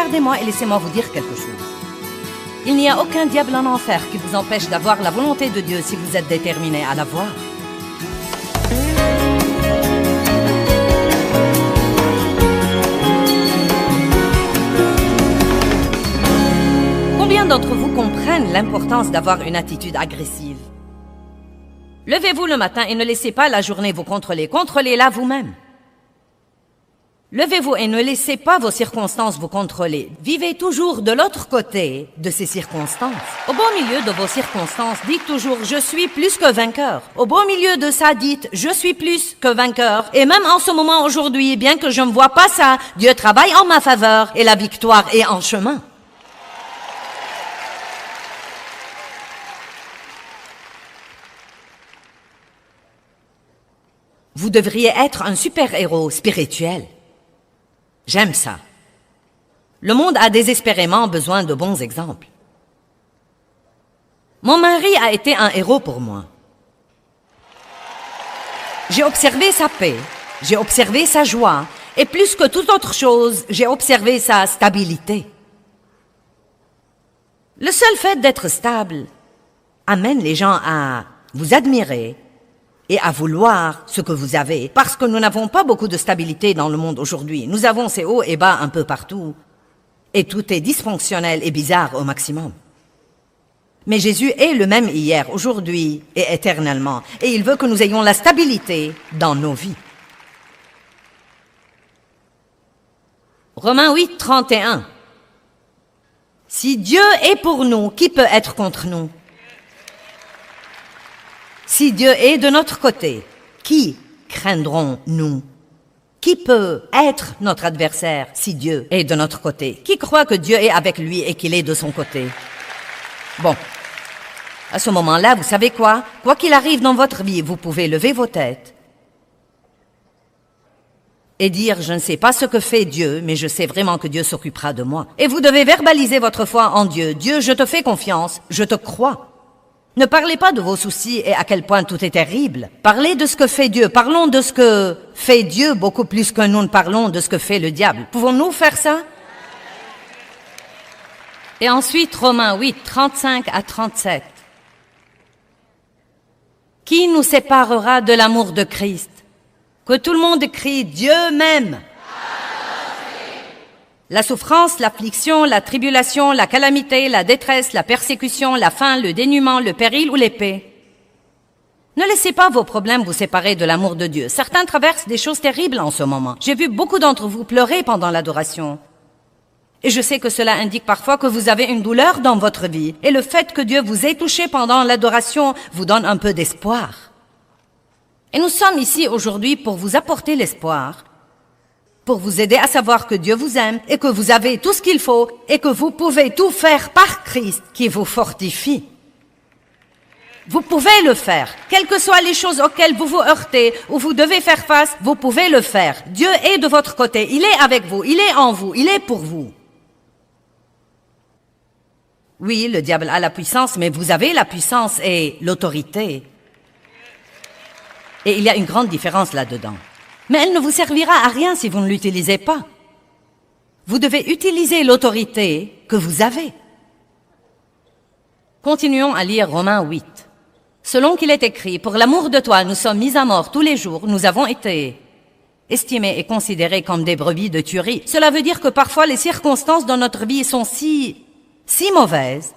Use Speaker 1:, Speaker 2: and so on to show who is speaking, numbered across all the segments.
Speaker 1: regardez-moi et laissez-moi vous dire quelque chose. Il n'y a aucun diable en enfer qui vous empêche d'avoir la volonté de Dieu si vous êtes déterminé à la voir. Combien d'entre vous comprennent l'importance d'avoir une attitude agressive? Levez-vous le matin et ne laissez pas la journée vous contrôler. Contrôlez-la vous-même. Levez-vous et ne laissez pas vos circonstances vous contrôler. Vivez toujours de l'autre côté de ces circonstances. Au beau milieu de vos circonstances, dites toujours « Je suis plus que vainqueur ». Au beau milieu de ça, dites « Je suis plus que vainqueur ». Et même en ce moment aujourd'hui, bien que je ne vois pas ça, Dieu travaille en ma faveur et la victoire est en chemin. Vous devriez être un super-héros spirituel. J'aime ça. Le monde a désespérément besoin de bons exemples. Mon mari a été un héros pour moi. J'ai observé sa paix, j'ai observé sa joie, et plus que toute autre chose, j'ai observé sa stabilité. Le seul fait d'être stable amène les gens à vous admirer et à vouloir ce que vous avez, parce que nous n'avons pas beaucoup de stabilité dans le monde aujourd'hui. Nous avons ces hauts et bas un peu partout, et tout est dysfonctionnel et bizarre au maximum. Mais Jésus est le même hier, aujourd'hui et éternellement, et il veut que nous ayons la stabilité dans nos vies. Romains 8, 31. Si Dieu est pour nous, qui peut être contre nous? Si Dieu est de notre côté, qui craindrons-nous? Qui peut être notre adversaire si Dieu est de notre côté? Qui croit que Dieu est avec lui et qu'il est de son côté? Bon, à ce moment-là, vous savez quoi? Quoi qu'il arrive dans votre vie, vous pouvez lever vos têtes et dire « Je ne sais pas ce que fait Dieu, mais je sais vraiment que Dieu s'occupera de moi. » Et vous devez verbaliser votre foi en Dieu. « Dieu, je te fais confiance, je te crois. » Ne parlez pas de vos soucis et à quel point tout est terrible. Parlez de ce que fait Dieu. Parlons de ce que fait Dieu beaucoup plus que nous ne parlons de ce que fait le diable. Pouvons-nous faire ça? Et ensuite, Romains 8, 35 à 37. Qui nous séparera de l'amour de Christ? Que tout le monde crie « Dieu m'aime ». La souffrance, l'affliction, la tribulation, la calamité, la détresse, la persécution, la faim, le dénuement, le péril ou l'épée. Ne laissez pas vos problèmes vous séparer de l'amour de Dieu. Certains traversent des choses terribles en ce moment. J'ai vu beaucoup d'entre vous pleurer pendant l'adoration. Et je sais que cela indique parfois que vous avez une douleur dans votre vie. Et le fait que Dieu vous ait touché pendant l'adoration vous donne un peu d'espoir. Et nous sommes ici aujourd'hui pour vous apporter l'espoir, pour vous aider à savoir que Dieu vous aime et que vous avez tout ce qu'il faut et que vous pouvez tout faire par Christ qui vous fortifie. Vous pouvez le faire. Quelles que soient les choses auxquelles vous vous heurtez ou vous devez faire face, vous pouvez le faire. Dieu est de votre côté. Il est avec vous. Il est en vous. Il est pour vous. Oui, le diable a la puissance, mais vous avez la puissance et l'autorité. Et il y a une grande différence là-dedans. Mais elle ne vous servira à rien si vous ne l'utilisez pas. Vous devez utiliser l'autorité que vous avez. Continuons à lire Romains 8. Selon qu'il est écrit, « Pour l'amour de toi, nous sommes mis à mort tous les jours, nous avons été estimés et considérés comme des brebis de tuerie. » Cela veut dire que parfois les circonstances dans notre vie sont si mauvaises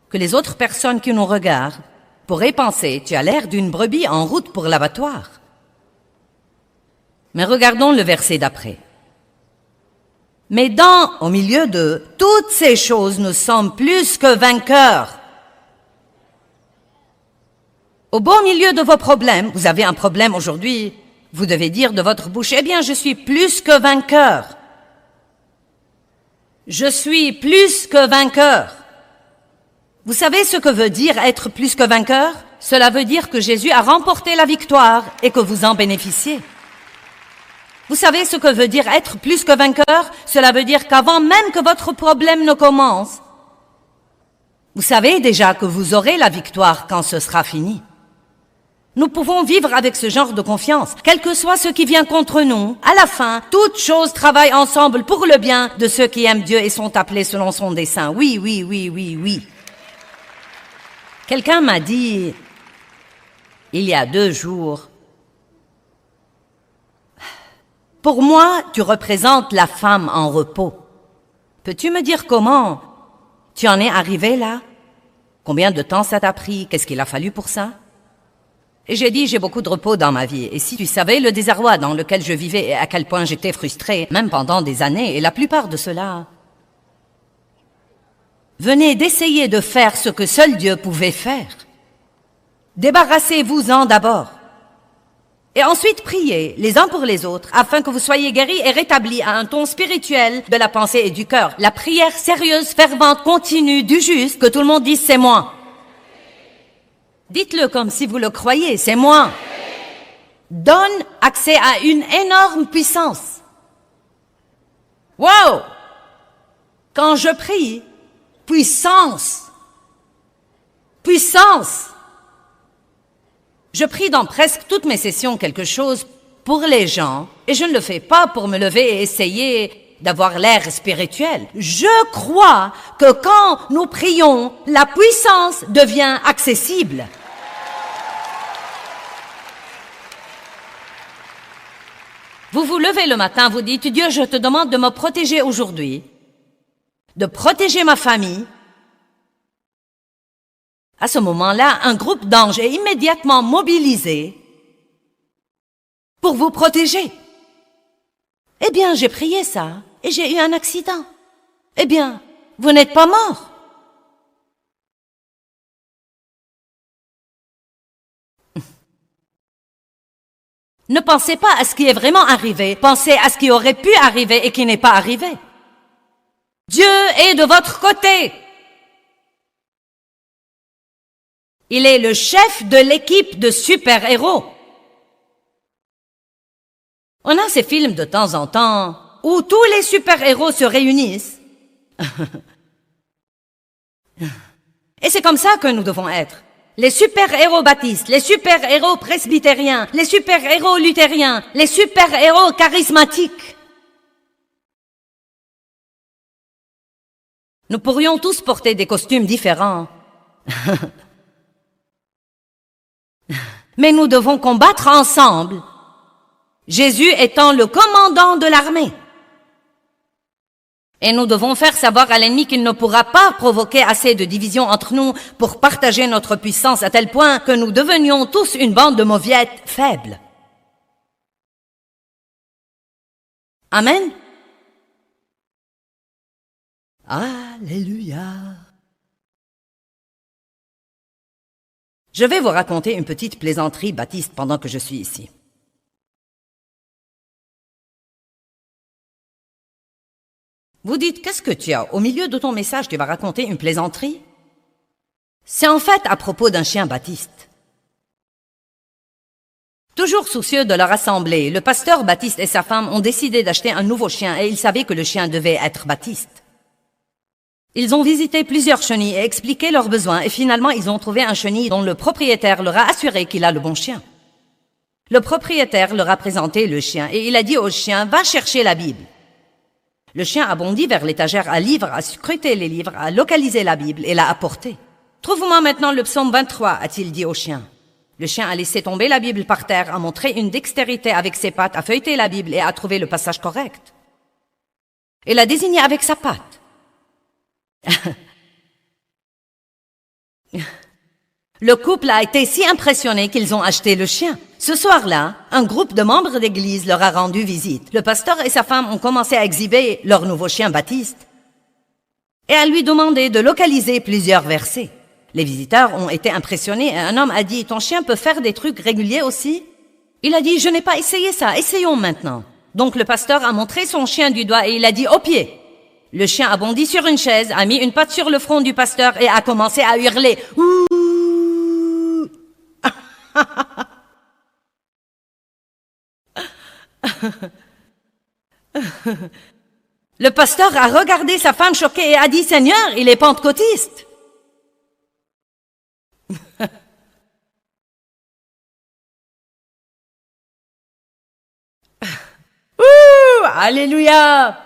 Speaker 1: que les autres personnes qui nous regardent pourraient penser « Tu as l'air d'une brebis en route pour l'abattoir. » Mais regardons le verset d'après. Mais au milieu de toutes ces choses, nous sommes plus que vainqueurs. Au beau milieu de vos problèmes, vous avez un problème aujourd'hui, vous devez dire de votre bouche, eh bien, je suis plus que vainqueur. Je suis plus que vainqueur. Vous savez ce que veut dire être plus que vainqueur? Cela veut dire que Jésus a remporté la victoire et que vous en bénéficiez. Vous savez ce que veut dire être plus que vainqueur? Cela veut dire qu'avant même que votre problème ne commence, vous savez déjà que vous aurez la victoire quand ce sera fini. Nous pouvons vivre avec ce genre de confiance, quel que soit ce qui vient contre nous. À la fin, toutes choses travaillent ensemble pour le bien de ceux qui aiment Dieu et sont appelés selon son dessein. Oui, oui, oui, oui, oui. Quelqu'un m'a dit, il y a 2 jours, « Pour moi, tu représentes la femme en repos. Peux-tu me dire comment tu en es arrivé là? Combien de temps ça t'a pris? Qu'est-ce qu'il a fallu pour ça? » Et j'ai dit, j'ai beaucoup de repos dans ma vie. Et si tu savais le désarroi dans lequel je vivais et à quel point j'étais frustrée, même pendant des années, et la plupart de cela venez d'essayer de faire ce que seul Dieu pouvait faire. Débarrassez-vous-en d'abord. Et ensuite priez les uns pour les autres afin que vous soyez guéris et rétablis à un ton spirituel de la pensée et du cœur. La prière sérieuse, fervente, continue du juste, que tout le monde dise c'est moi. Dites-le comme si vous le croyez, c'est moi. Donne accès à une énorme puissance. Wow! Quand je prie, puissance. Puissance. Je prie dans presque toutes mes sessions quelque chose pour les gens, et je ne le fais pas pour me lever et essayer d'avoir l'air spirituel. Je crois que quand nous prions, la puissance devient accessible. Vous vous levez le matin, vous dites, Dieu, je te demande de me protéger aujourd'hui, de protéger ma famille. À ce moment-là, un groupe d'anges est immédiatement mobilisé pour vous protéger. Eh bien, j'ai prié ça et j'ai eu un accident. Eh bien, vous n'êtes pas mort. Ne pensez pas à ce qui est vraiment arrivé, pensez à ce qui aurait pu arriver et qui n'est pas arrivé. Dieu est de votre côté. Il est le chef de l'équipe de super-héros. On a ces films de temps en temps où tous les super-héros se réunissent. Et c'est comme ça que nous devons être. Les super-héros baptistes, les super-héros presbytériens, les super-héros luthériens, les super-héros charismatiques. Nous pourrions tous porter des costumes différents. Mais nous devons combattre ensemble, Jésus étant le commandant de l'armée. Et nous devons faire savoir à l'ennemi qu'il ne pourra pas provoquer assez de division entre nous pour partager notre puissance à tel point que nous devenions tous une bande de mauviettes faibles. Amen. Alléluia. Je vais vous raconter une petite plaisanterie baptiste pendant que je suis ici. Vous dites, qu'est-ce que tu as? Au milieu de ton message, tu vas raconter une plaisanterie? C'est en fait à propos d'un chien baptiste. Toujours soucieux de leur assemblée, le pasteur Baptiste et sa femme ont décidé d'acheter un nouveau chien et ils savaient que le chien devait être baptiste. Ils ont visité plusieurs chenilles et expliqué leurs besoins et finalement ils ont trouvé un chenil dont le propriétaire leur a assuré qu'il a le bon chien. Le propriétaire leur a présenté le chien et il a dit au chien, va chercher la Bible. Le chien a bondi vers l'étagère à livres, a scruté les livres, a localisé la Bible et l'a apportée. Trouve-moi maintenant le psaume 23, a-t-il dit au chien. Le chien a laissé tomber la Bible par terre, a montré une dextérité avec ses pattes, a feuilleté la Bible et a trouvé le passage correct. Et l'a désigné avec sa patte. Le couple a été si impressionné qu'ils ont acheté le chien. Ce soir-là, un groupe de membres d'église leur a rendu visite. Le pasteur et sa femme ont commencé à exhiber leur nouveau chien Baptiste et à lui demander de localiser plusieurs versets. Les visiteurs ont été impressionnés et un homme a dit « Ton chien peut faire des trucs réguliers aussi ?» Il a dit « Je n'ai pas essayé ça, essayons maintenant. » Donc le pasteur a montré son chien du doigt et il a dit « Au pied !» Le chien a bondi sur une chaise, a mis une patte sur le front du pasteur et a commencé à hurler « Ouh !» Le pasteur a regardé sa femme choquée et a dit « Seigneur, il est pentecôtiste !»
Speaker 2: Alléluia.